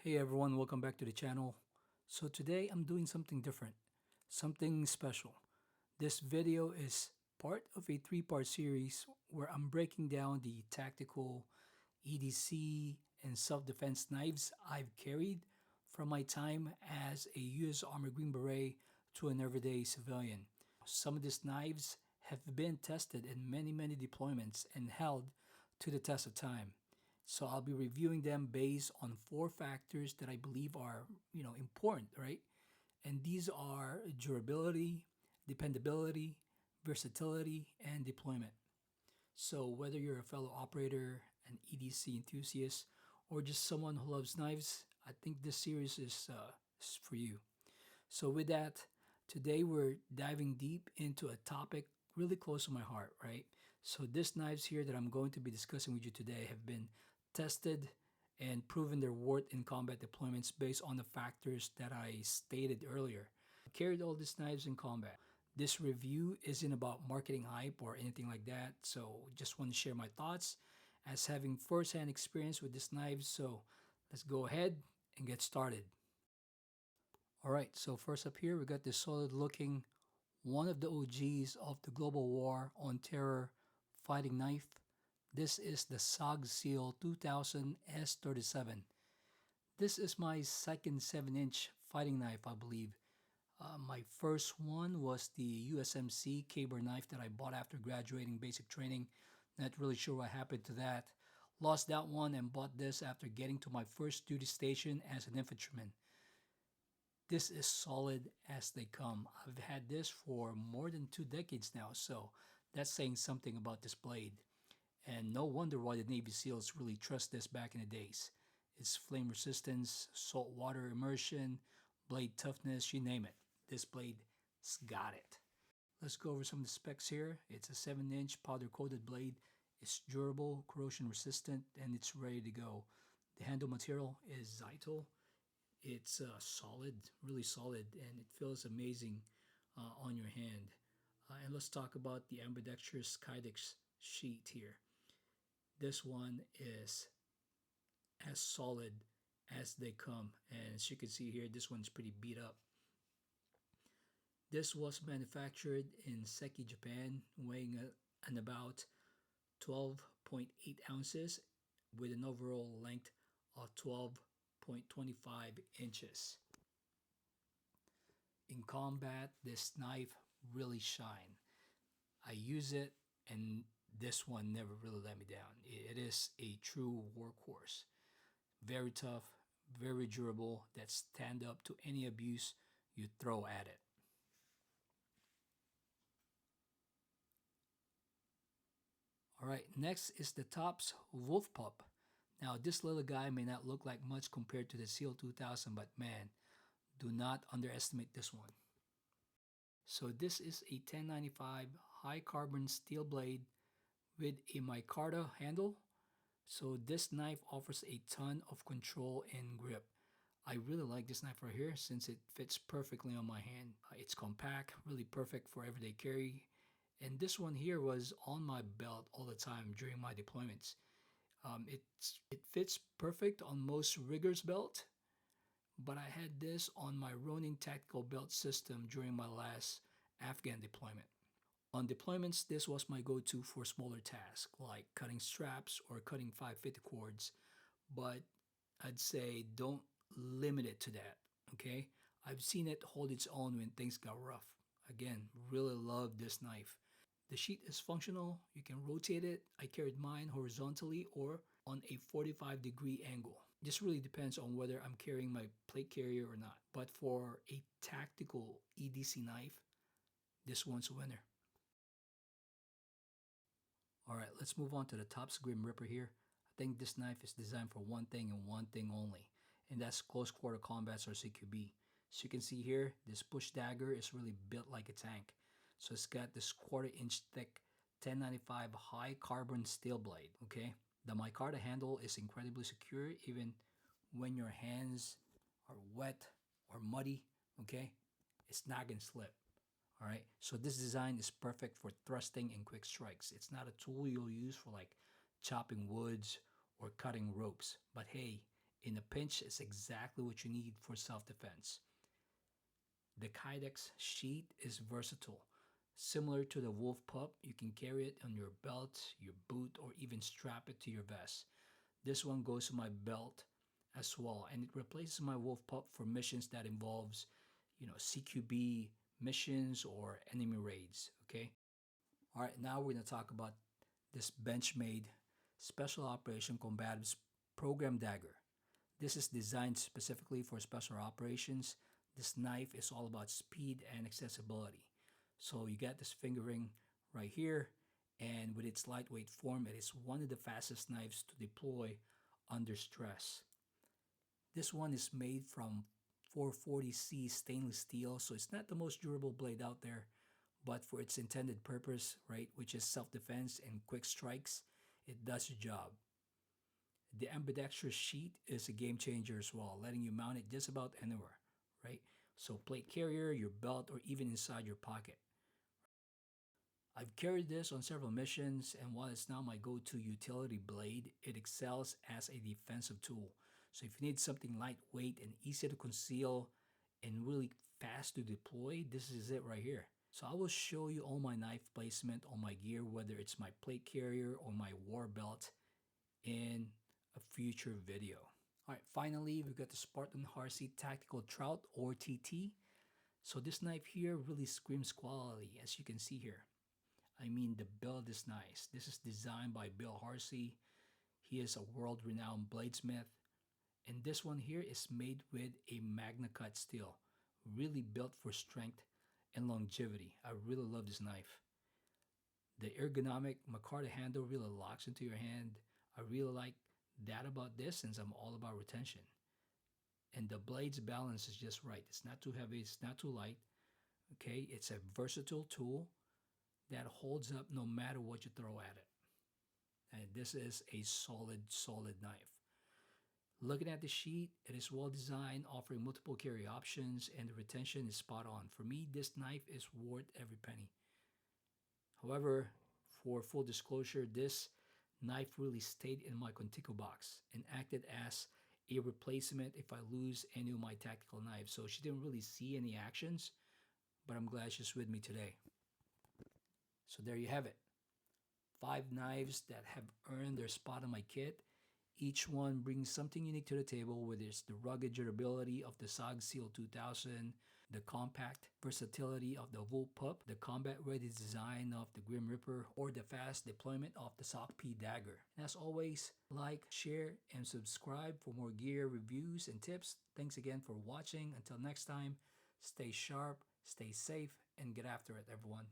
Hey everyone, welcome back to the channel. So today I'm doing something different, something special. This video is part of a three-part series where I'm breaking down the tactical EDC and self-defense knives I've carried from my time as a US Army Green Beret to an everyday civilian. Some of these knives have been tested in many deployments and held to the test of time. So I'll be reviewing them based on four factors that I believe are, important, right? And these are durability, dependability, versatility, and deployment. So whether you're a fellow operator, an EDC enthusiast, or just someone who loves knives, I think this series is for you. So with that, today we're diving deep into a topic really close to my heart, right? So these knives here that I'm going to be discussing with you today have been tested and proven their worth in combat deployments based on the factors that I stated earlier. I carried all these knives in combat. This review isn't about marketing hype or anything like that, so just want to share my thoughts as having first-hand experience with these knives. So let's go ahead and get started. All right, so first up here, we got this solid looking, one of the OGs of the global war on terror fighting knife. This is the SOG Seal 2000 S37. This is my second 7-inch fighting knife, I believe. My first one was the USMC caber knife that I bought after graduating basic training. Not really sure what happened to that. Lost that one and bought this after getting to my first duty station as an infantryman. This is solid as they come. I've had this for more than 2 decades now, so that's saying something about this blade. And no wonder why the Navy SEALs really trust this back in the days. Its flame resistance, salt water immersion, blade toughness, you name it. This blade's got it. Let's go over some of the specs here. It's a 7-inch powder-coated blade. It's durable, corrosion resistant, and it's ready to go. The handle material is Zytel. It's solid, really solid, and it feels amazing on your hand. And let's talk about the ambidextrous Kydex sheet here. This one is as solid as they come, and as you can see here, this one's pretty beat up. This was manufactured in Seki, Japan, weighing an about 12.8 ounces with an overall length of 12.25 inches. In combat, this knife really shine. I use it and this one never really let me down. It is a true workhorse. Very tough, very durable, that stand up to any abuse you throw at it. All right, next is the Tops Wolf Pup. Now this little guy may not look like much compared to the Seal 2000, but man, do not underestimate this one. So this is a 1095 high carbon steel blade with a micarta handle. So this knife offers a ton of control and grip. I really like this knife right here since it fits perfectly on my hand. It's compact, really perfect for everyday carry. And this one here was on my belt all the time during my deployments. It fits perfect on most riggers belt, but I had this on my Ronin tactical belt system during my last Afghan deployment. On deployments, this was my go-to for smaller tasks like cutting straps or cutting 550 cords, but I'd say don't limit it to that, okay? I've seen it hold its own when things got rough. Again, really love this knife. The sheet is functional. You can rotate it. I carried mine horizontally or on a 45-degree angle. This really depends on whether I'm carrying my plate carrier or not. But for a tactical EDC knife, this one's a winner. All right, let's move on to the Tops Grim Ripper here. I think this knife is designed for one thing and one thing only, and that's close quarter combats or CQB. So you can see here, this push dagger is really built like a tank. So it's got this 1/4 inch thick 1095 high carbon steel blade, okay? The micarta handle is incredibly secure even when your hands are wet or muddy, okay? It's not gonna slip. All right, so this design is perfect for thrusting and quick strikes. It's not a tool you'll use for like chopping woods or cutting ropes, but hey, In a pinch, it's exactly what you need for self-defense. The Kydex sheath is versatile. Similar to the Wolf Pup, you can carry it on your belt, your boot, or even strap it to your vest. This one goes to my belt as well, and it replaces my Wolf Pup for missions that involves, CQB missions or enemy raids, okay? All right, now we're going to talk about this Benchmade Special Operation Combatives Program Dagger. This is designed specifically for special operations. This knife is all about speed and accessibility. So you got this fingering right here, and with its lightweight form, it is one of the fastest knives to deploy under stress. This one is made from 440C stainless steel, so it's not the most durable blade out there, but for its intended purpose, right, which is self-defense and quick strikes, it does the job. The ambidextrous sheath is a game changer as well, letting you mount it just about anywhere, right? So plate carrier, your belt, or even inside your pocket. I've carried this on several missions, and while it's now my go-to utility blade, it excels as a defensive tool. So if you need something lightweight and easy to conceal and really fast to deploy, this is it right here. So I will show you all my knife placement on my gear, whether it's my plate carrier or my war belt, in a future video. All right, finally, we've got the Spartan Harrier Tactical Trout, or TT. So this knife here really screams quality, as you can see here. I mean, the build is nice. This is designed by Bill Harrier. He is a world-renowned bladesmith. And this one here is made with a Magna Cut steel, really built for strength and longevity. I really love this knife. The ergonomic micarta handle really locks into your hand. I really like that about this, since I'm all about retention. And the blade's balance is just right. It's not too heavy, it's not too light. Okay, it's a versatile tool that holds up no matter what you throw at it. And this is a solid knife. Looking at the sheet, it is well designed, offering multiple carry options, and the retention is spot on. For me, this knife is worth every penny. However, for full disclosure, this knife really stayed in my Contigo box and acted as a replacement if I lose any of my tactical knives. So she didn't really see any actions, but I'm glad she's with me today. So there you have it. 5 knives that have earned their spot on my kit. Each one brings something unique to the table, whether it's the rugged durability of the SOG Seal 2000, the compact versatility of the Wolf Pup, the combat-ready design of the Grim Reaper, or the fast deployment of the SOC P Dagger. And as always, like, share, and subscribe for more gear reviews and tips. Thanks again for watching. Until next time, stay sharp, stay safe, and get after it, everyone.